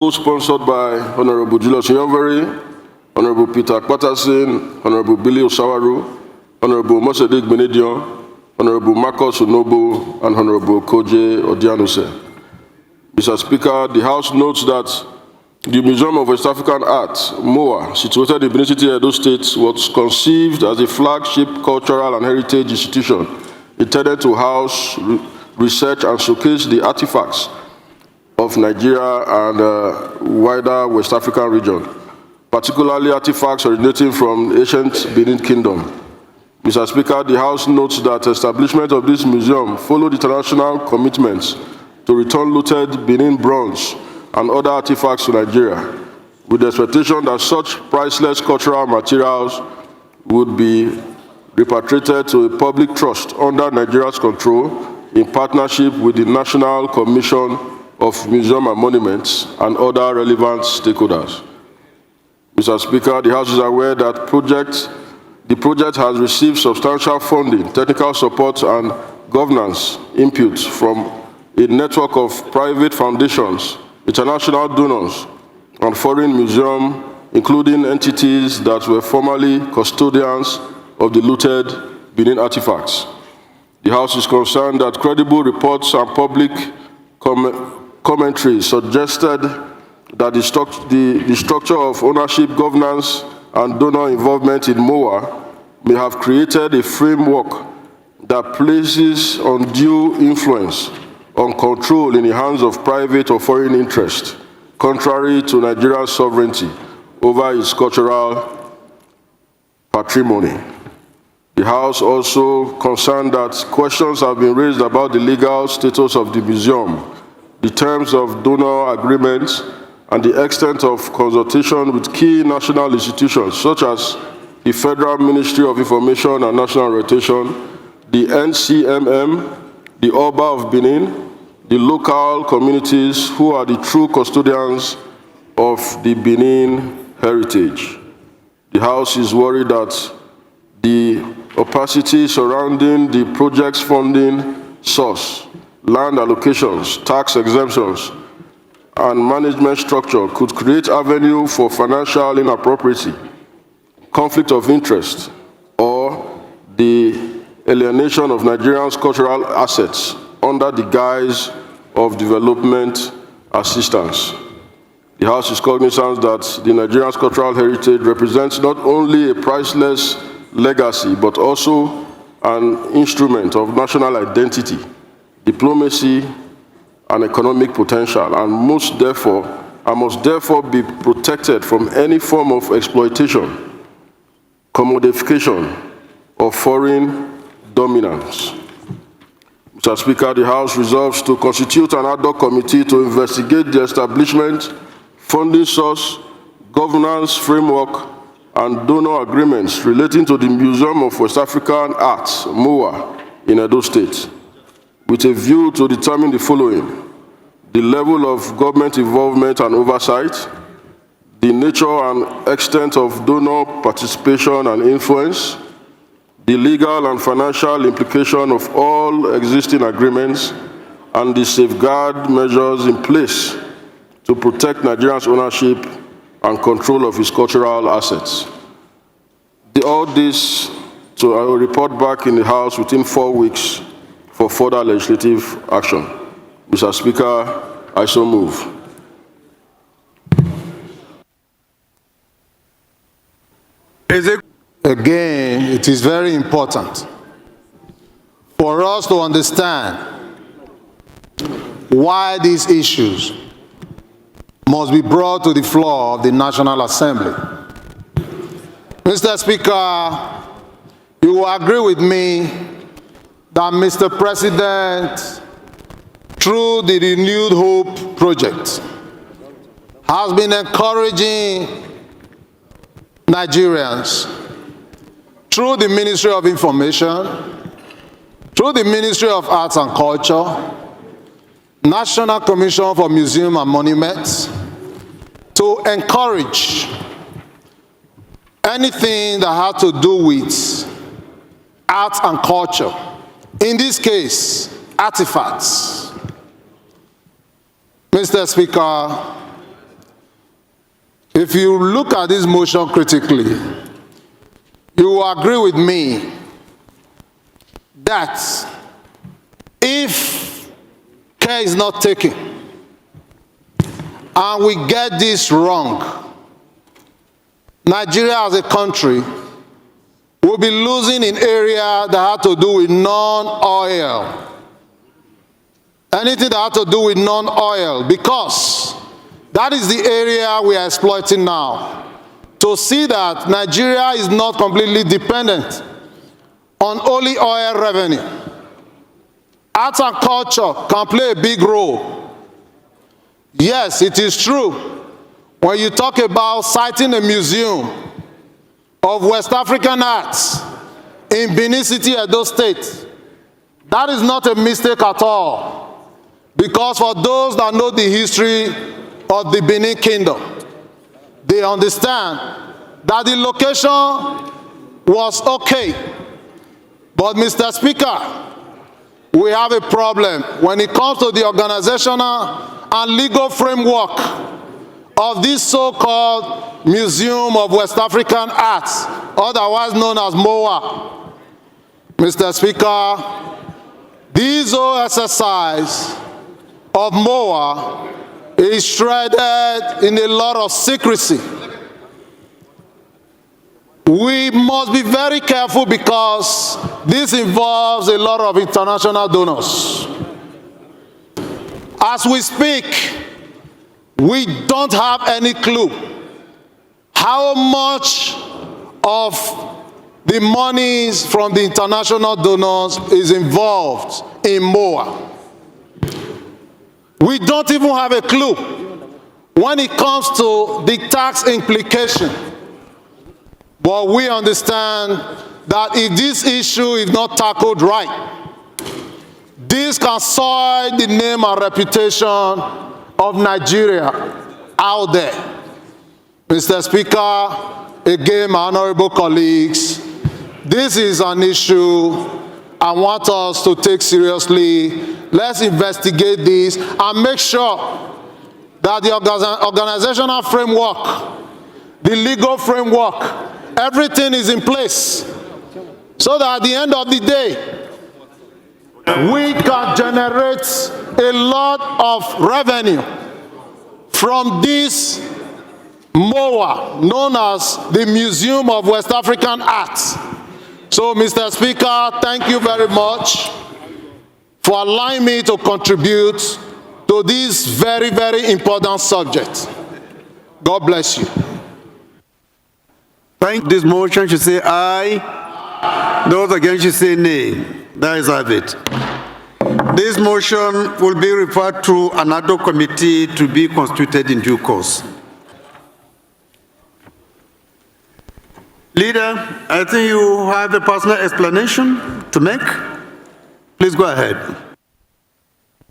sponsored by Honorable Julius Nyonveri, Honorable Peter Patterson, Honorable Billy Osawaru, Honorable Mosedik Benedion, Honorable Marcus Onobo, and Honorable Koje Odianuse. Mr. Speaker, the House notes that the Museum of West African Art, MOA, situated in Benin City, Edo State, was conceived as a flagship cultural and heritage institution intended to house, research, and showcase the artifacts of Nigeria and wider West African region, particularly artifacts originating from the ancient Benin Kingdom. Mr. Speaker, the House notes that establishment of this museum followed international commitments to return looted Benin bronze and other artifacts to Nigeria, with the expectation that such priceless cultural materials would be repatriated to a public trust under Nigeria's control in partnership with the National Commission of Museums and Monuments and other relevant stakeholders. Mr. Speaker, the House is aware that the project has received substantial funding, technical support, and governance input from a network of private foundations, international donors, and foreign museums, including entities that were formerly custodians of the looted Benin artifacts. The House is concerned that credible reports and public commentary suggested that the structure of ownership, governance, and donor involvement in MOA may have created a framework that places undue influence on control in the hands of private or foreign interests, contrary to Nigeria's sovereignty over its cultural patrimony. The House also concerned that questions have been raised about the legal status of the museum, the terms of donor agreements, and the extent of consultation with key national institutions such as the Federal Ministry of Information and National Rotation, the NCMM, the Oba of Benin, the local communities who are the true custodians of the Benin heritage. The House is worried that the opacity surrounding the project's funding source, land allocations, tax exemptions, and management structure could create avenue for financial inappropriacy, conflict of interest, or the alienation of Nigerians' cultural assets under the guise of development assistance. The House is cognizant that the Nigerian's cultural heritage represents not only a priceless legacy, but also an instrument of national identity, diplomacy, and economic potential, and must therefore be protected from any form of exploitation, commodification, or foreign dominance. Mr. Speaker, the House resolves to constitute an ad hoc committee to investigate the establishment, funding source, governance framework, and donor agreements relating to the Museum of West African Art, MOA, in Edo State, with a view to determine the following: the level of government involvement and oversight, the nature and extent of donor participation and influence, the legal and financial implication of all existing agreements, and the safeguard measures in place to protect Nigeria's ownership and control of its cultural assets. All this I will report back in the House within 4 weeks for further legislative action. Mr. Speaker, I so move. Again, it is very important for us to understand why these issues must be brought to the floor of the National Assembly. Mr. Speaker, you will agree with me that Mr. President, through the Renewed Hope project, has been encouraging Nigerians through the Ministry of Information, through the Ministry of Arts and Culture, National Commission for Museums and Monuments, to encourage anything that has to do with art and culture, in this case, artifacts. Mr. Speaker, if you look at this motion critically, you will agree with me that if care is not taken and we get this wrong, Nigeria as a country will be losing in area that have to do with non-oil. Anything that have to do with non-oil, because that is the area we are exploiting now. To see that Nigeria is not completely dependent on only oil revenue. Arts and culture can play a big role. Yes, it is true. When you talk about citing a museum of West African arts in Benin City, Edo State, that is not a mistake at all. Because for those that know the history of the Benin Kingdom, they understand that the location was okay. But Mr. Speaker, we have a problem when it comes to the organizational and legal framework of this so-called Museum of West African Arts, otherwise known as MOA. Mr. Speaker, this whole exercise of MOA is shrouded in a lot of secrecy. We must be very careful because this involves a lot of international donors. As we speak, we don't have any clue how much of the monies from the international donors is involved in MOA. We don't even have a clue when it comes to the tax implication. But we understand that if this issue is not tackled right, this can soil the name and reputation of Nigeria out there. Mr. Speaker, again, my honorable colleagues, this is an issue I want us to take seriously. Let's investigate this and make sure that the organizational framework, the legal framework, everything is in place so that at the end of the day, we can generate a lot of revenue from this MOA, known as the Museum of West African Arts. So, Mr. Speaker, thank you very much for allowing me to contribute to this very, very important subject. God bless you. Thank this motion should say aye. Those against should say nay. That is have it. This motion will be referred to another committee to be constituted in due course. Leader, I think you have a personal explanation to make. Please go ahead.